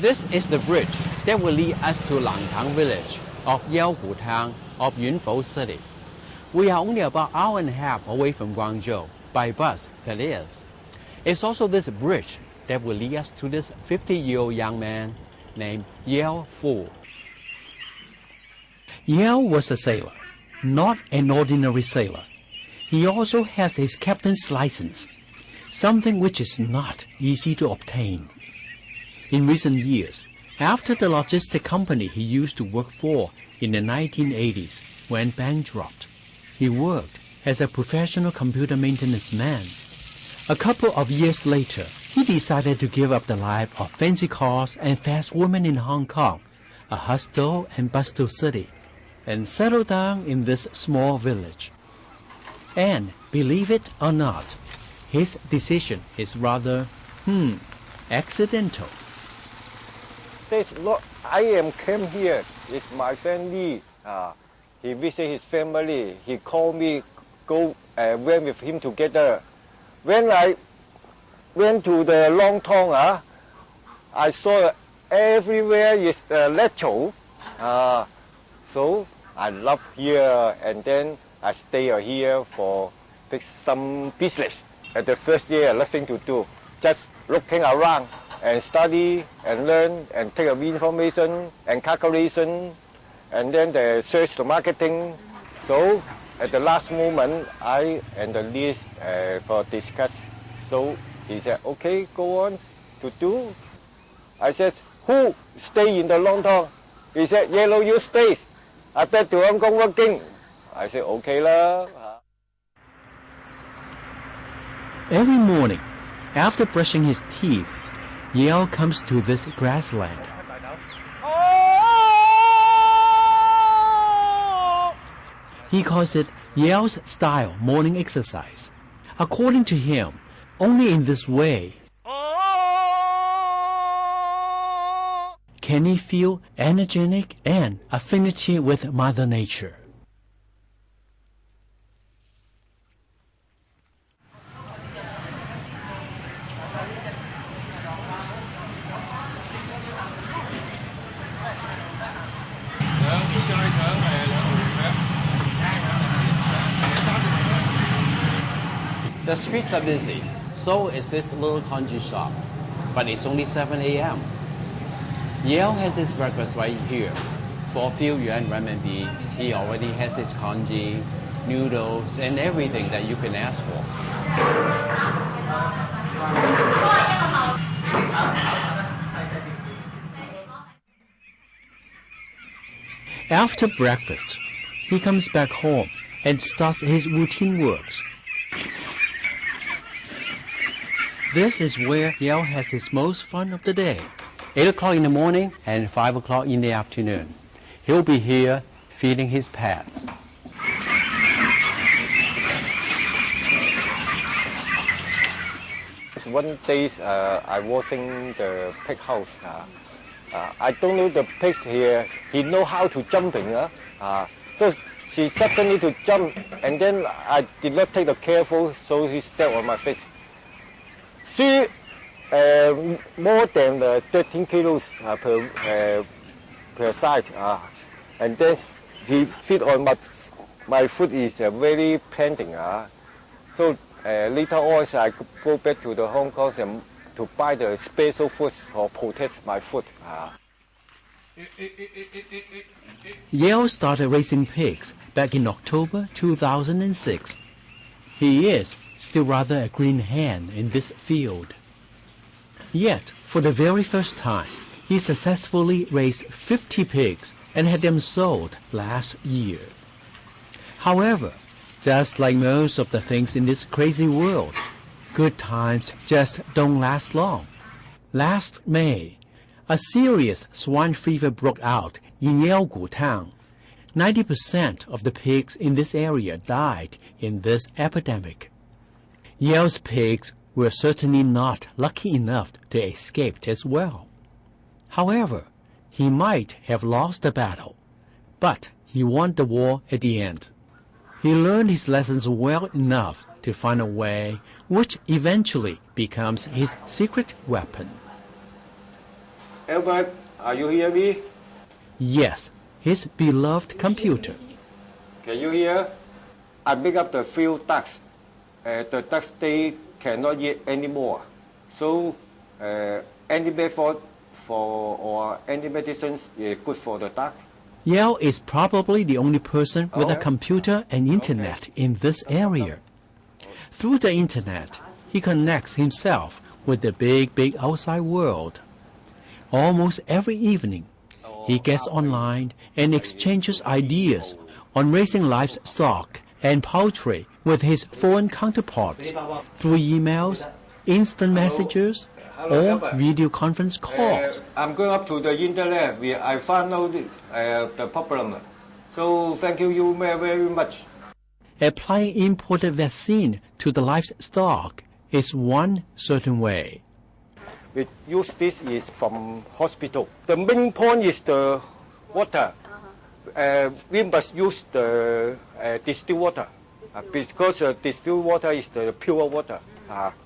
This is the bridge that will lead us to Langtang village of Yaogutang of Yunfo City. We are only about an hour and a half away from Guangzhou, by bus that is. It's also this bridge that will lead us to this 50-year-old young man named Yao Fu. Yao was a sailor, not an ordinary sailor. He also has his captain's license, something which is not easy to obtain. In recent years, after the logistic company he used to work for in the 1980s went bankrupt, he worked as a professional computer maintenance man. A couple of years later, he decided to give up the life of fancy cars and fast women in Hong Kong, a hustle and bustle city, and settle down in this small village. And believe it or not, his decision is rather, accidental. I came here with my family. He visited his family. He called me, went with him together. When I went to the Long Tong, I saw everywhere is electro. So I love here, and then I stay here for some business. At the first year, nothing to do, just looking around and study and learn and take information and calculation, and then they search the marketing. So at the last moment, I and the list for discuss. So he said, okay, go on to do. I said, who stay in the Long Tong? He said, Yellow, you stay. I bet to Hong Kong working. I said, okay lah. Every morning, after brushing his teeth, Yao comes to this grassland. He calls it Yao's style morning exercise. According to him, only in this way can he feel energetic and affinity with Mother Nature. The streets are busy, so is this little congee shop, but it's only 7 a.m. Yao has his breakfast right here. For a few yuan renminbi, he already has his congee, noodles, and everything that you can ask for. After breakfast, he comes back home and starts his routine works. This is where Yao has his most fun of the day. 8 o'clock in the morning and 5 o'clock in the afternoon. He'll be here feeding his pets. One day I washing the pig house. I don't know the pigs here. He know how to jumping. So she suddenly to jump, and then I did not take the careful, so he stepped on my face. She more than 13 kilos per side, and then he sit on my foot is very panting. So later on, I go back to the Hong Kong and to buy the special food for protect my foot. Yao started raising pigs back in October 2006. He is still rather a green hand in this field. Yet, for the very first time, he successfully raised 50 pigs and had them sold last year. However, just like most of the things in this crazy world, good times just don't last long. Last May, a serious swine fever broke out in Yaogutang. 90% of the pigs in this area died in this epidemic. Yao's pigs were certainly not lucky enough to escape as well. However, he might have lost the battle, but he won the war at the end. He learned his lessons well enough to find a way which eventually becomes his secret weapon. Albert, are you hear me? Yes, his beloved computer. Can you hear? I pick up the few ducks. The ducks, they cannot eat anymore. So any method or any medicines is good for the duck? Yale is probably the only person with a computer and internet in this area. Through the internet, he connects himself with the big outside world. Almost every evening, he gets online and exchanges ideas on raising livestock and poultry with his foreign counterparts through emails, instant messages, or video conference calls. I'm going up to the internet. I found out the problem. So thank you very much. Applying imported vaccine to the livestock is one certain way. We use this is from hospital. The main point is the water. We must use the distilled water because distilled water is the pure water.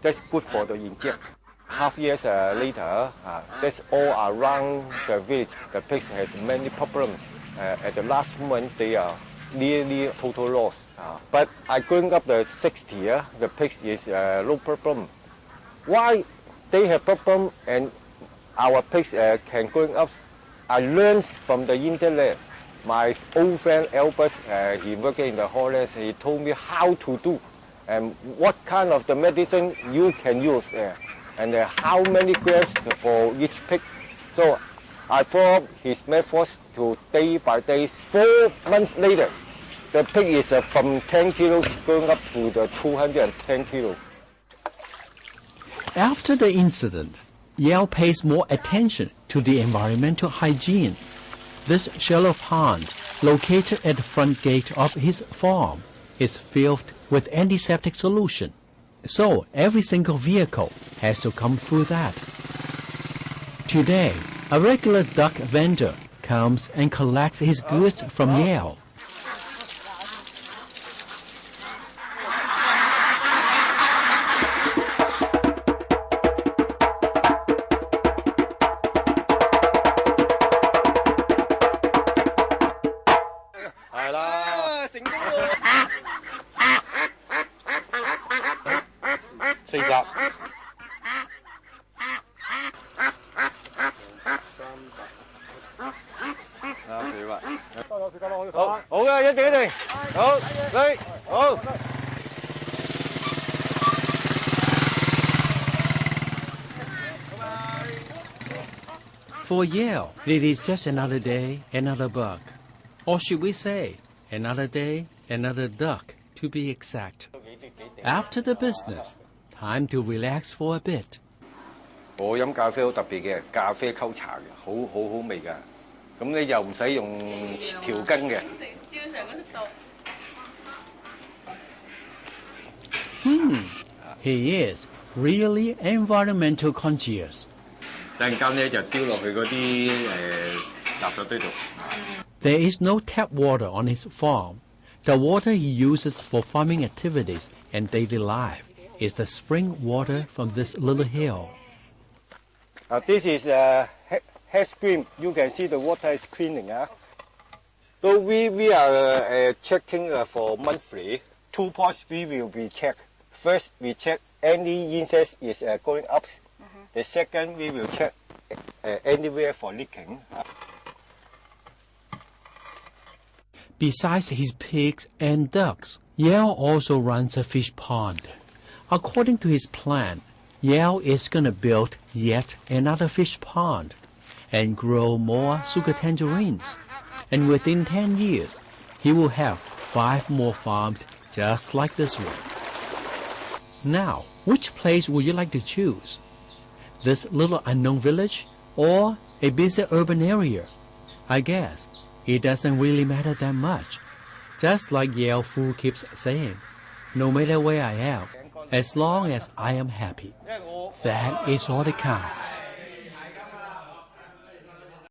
That's good for the inject. Half years later, that's all around the village. The pigs has many problems. At the last month, they are nearly total loss. But I growing up the 6th year, the pigs is no problem. Why they have problem and our pigs can growing up? I learned from the internet. My old friend Albert, he working in the Hollands. He told me how to do and what kind of the medicine you can use there, and how many grams for each pig. So I follow his methods to day by day. 4 months later, the pig is from 10 kilos going up to the 210 kilos. After the incident, Yale pays more attention to the environmental hygiene. This shallow pond, located at the front gate of his farm, is filled with antiseptic solution. So every single vehicle has to come through that. Today, a regular duck vendor comes and collects his goods from Yale. For Yale, it is just another day, another bug. Or should we say, another day, another duck, to be exact. After the business, time to relax for a bit. 我飲咖啡好特別嘅，咖啡溝茶嘅，好味㗎。咁你又唔使用調羹嘅。He is really environmental conscious. 陣間咧就丟落去嗰啲垃圾堆度。There is no tap water on his farm. The water he uses for farming activities and daily life is the spring water from this little hill. This is head stream. You can see the water is cleaning. So we are checking for monthly. 2 points we will be checked. First, we check any insects is going up. The second, we will check anywhere for leaking. Besides his pigs and ducks, Yale also runs a fish pond. According to his plan, Yale is going to build yet another fish pond and grow more sugar tangerines. And within 10 years, he will have 5 more farms just like this one. Now, which place would you like to choose? This little unknown village or a busy urban area? I guess it doesn't really matter that much. Just like Yale Fu keeps saying, no matter where I am, as long as I am happy, that is all that counts.